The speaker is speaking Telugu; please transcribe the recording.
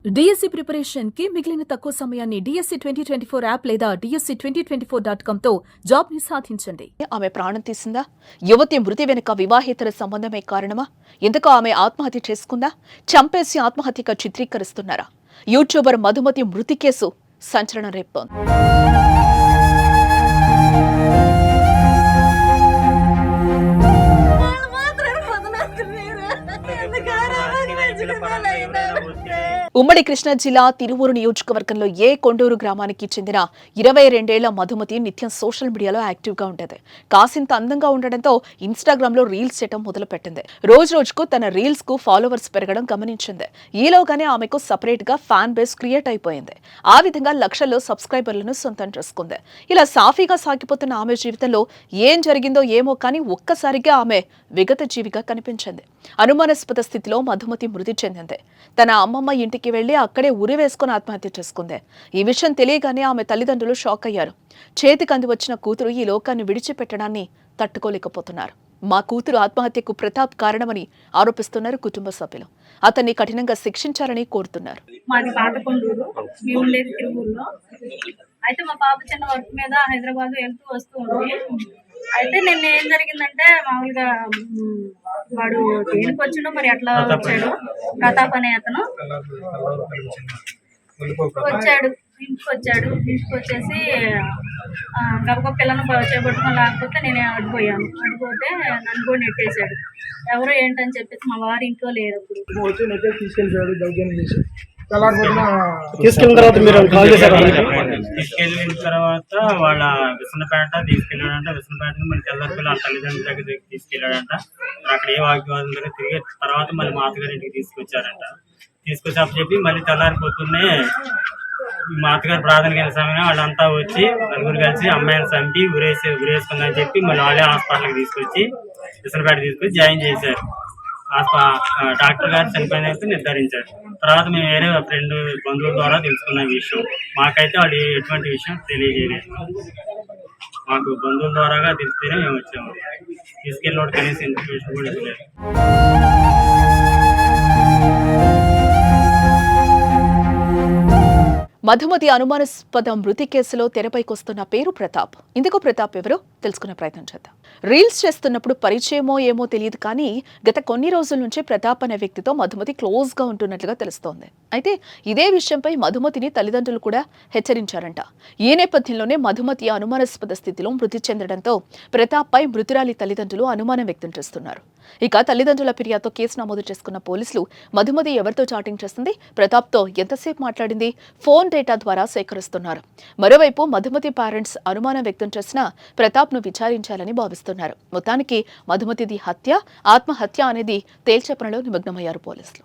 డిఎస్సి ప్రిపరేషన్ కి మిగిలిన తక్కువ సమయాన్ని డిఎస్సి 2024 యాప్ లేదా DSC2024.com తో జాబ్ ని సాధించండి. ఆమె ప్రాణం తీసిందా? యువతి మృతి వెనుక వివాహేతర సంబంధమే కారణమా? ఎందుకు ఆమె ఆత్మహత్య చేసుకుందా? చంపేసి ఆత్మహత్యగా చిత్రీకరిస్తున్నారా? యూట్యూబర్ మధుమతి మృతి కేసు సంచలనం రేపుతోంది. ఉమ్మడి కృష్ణా జిల్లా తిరువూరు నియోజకవర్గంలో కొండూరు గ్రామానికి చెందిన 22 ఏళ్ల మధుమతి నిత్యం సోషల్ మీడియాలో యాక్టివ్ గా ఉండేది. కాసింత అందంగా ఉండడంతో ఇన్స్టాగ్రామ్ లో రీల్స్ చేయడం మొదలుపెట్టింది. రోజు రోజుకు తన రీల్స్ కు ఫాలోవర్స్ పెరగడం గమనించింది. ఈలోగానే ఆమెకు సపరేట్ గా ఫ్యాన్ బేస్ క్రియేట్ అయిపోయింది. ఆ విధంగా లక్షల్లో సబ్స్క్రైబర్లను సొంతం చేసుకుంది. ఇలా సాఫీగా సాగిపోతున్న ఆమె జీవితంలో ఏం జరిగిందో ఏమో కానీ ఒక్కసారిగా ఆమె విగత జీవిగా కనిపించింది. అనుమానాస్పద స్థితిలో మధుమతి మృతి చెందింది. తన అమ్మమ్మ ఇంటికి వెళ్లి అక్కడే ఉరి వేసుకుని ఆత్మహత్య చేసుకుంది. ఈ విషయం తెలియగానే ఆమె తల్లిదండ్రులు షాక్ అయ్యారు. చేతికి అంది వచ్చిన కూతురు ఈ లోకాన్ని విడిచిపెట్టడాన్ని తట్టుకోలేకపోతున్నారు. మా కూతురు ఆత్మహత్యకు ప్రతాప్ కారణమని ఆరోపిస్తున్నారు కుటుంబ సభ్యులు. అతన్ని కఠినంగా శిక్షించాలని కోరుతున్నారు. మాది పాతకొండూరు, మేము ఉండేది తిరువూరులో. అయితే మా పాప చిన్న వర్క్ మీద హైదరాబాద్ వెళ్తూ వస్తూ ఉంది. అయితే నిన్న ఏం జరిగిందంటే మామూలుగా వాడు దేనికి వచ్చిండో మరి ఎట్లా వచ్చాడు, ప్రతాప్ అనే అతను ఇంటికి వచ్చేసి గబగబ పిల్లను చేపట్టుకుని లేకపోతే నేను అడిపోయాను. అడిపోతే నన్ను కూడా నెట్టేశాడు. ఎవరో ఏంటని చెప్పేసి మా వారి ఇంట్లో లేరు. తీసుకెళ్ళిన తర్వాత వాళ్ళ విసనపేట తీసుకెళ్ళాడంట. విసనపేట మళ్ళీ తెల్లపిల్ల తల్లిదండ్రుల దగ్గరికి తీసుకెళ్ళాడంట. అక్కడ ఏ వాగ్వాదం దగ్గర తిరిగి తర్వాత మళ్ళీ మాతగారి ఇంటికి తీసుకొచ్చారంట. తీసుకొచ్చి చెప్పి మళ్ళీ తెల్లారిపోతూనే ఈ మాతగారు ప్రార్థనకి వెళ్ళిన సమయం వాళ్ళంతా వచ్చి నలుగురు కలిసి అమ్మాయిని చంపి ఉరేసుకుందని చెప్పి మళ్ళీ వాళ్ళే హాస్పిటల్కి తీసుకొచ్చి విసనపేట తీసుకొచ్చి జాయిన్ చేశారు. డాక్టర్ గారు చనిపోయినట్టు నిర్ధారించారు. తర్వాత మేము వేరే ఫ్రెండ్ బంధువుల ద్వారా తెలుసుకున్న విషయం. మాకైతే వాళ్ళు ఎటువంటి విషయం తెలియజేయలేదు. మాకు బంధువుల ద్వారాగా తెలిస్తేనే మేము వచ్చాము. తీసుకెళ్ళి కనీసం ఇన్ఫర్మేషన్ కూడా ఇవ్వలేదు. మధుమతి అనుమానాస్పద మృతి కేసులో తెరపైకొస్తున్న పేరు ప్రతాప్. ఇందుకు ప్రతాప్ ఎవరో తెలుసుకునే ప్రయత్నం చేద్దాం. రీల్స్ చేస్తున్నప్పుడు పరిచయమో ఏమో తెలియదు కానీ గత కొన్ని రోజుల నుంచి ప్రతాప్ అనే వ్యక్తితో మధుమతి క్లోజ్ గా ఉంటున్నట్లుగా తెలుస్తోంది. అయితే ఇదే విషయంపై మధుమతిని తల్లిదండ్రులు కూడా హెచ్చరించారంట. ఈ నేపథ్యంలోనే మధుమతి అనుమానాస్పద స్థితిలో మృతి చెందడంతో ప్రతాప్ పై మృతురాలి తల్లిదండ్రులు అనుమానం వ్యక్తం చేస్తున్నారు. ఇక తల్లిదండ్రుల ఫిర్యాదుతో కేసు నమోదు చేసుకున్న పోలీసులు మధుమతి ఎవరితో చాటింగ్ చేస్తుంది, ప్రతాప్ తో ఎంతసేపు మాట్లాడింది, ఫోన్ డేటా ద్వారా సేకరిస్తున్నారు. మరోవైపు మధుమతి పేరెంట్స్ అనుమానం వ్యక్తం చేసిన ప్రతాప్ ను విచారించాలని భావిస్తున్నారు. మొత్తానికి మధుమతిది హత్య, ఆత్మహత్య అనేది తేల్చే పనిలో నిమగ్నమయ్యారు పోలీసులు.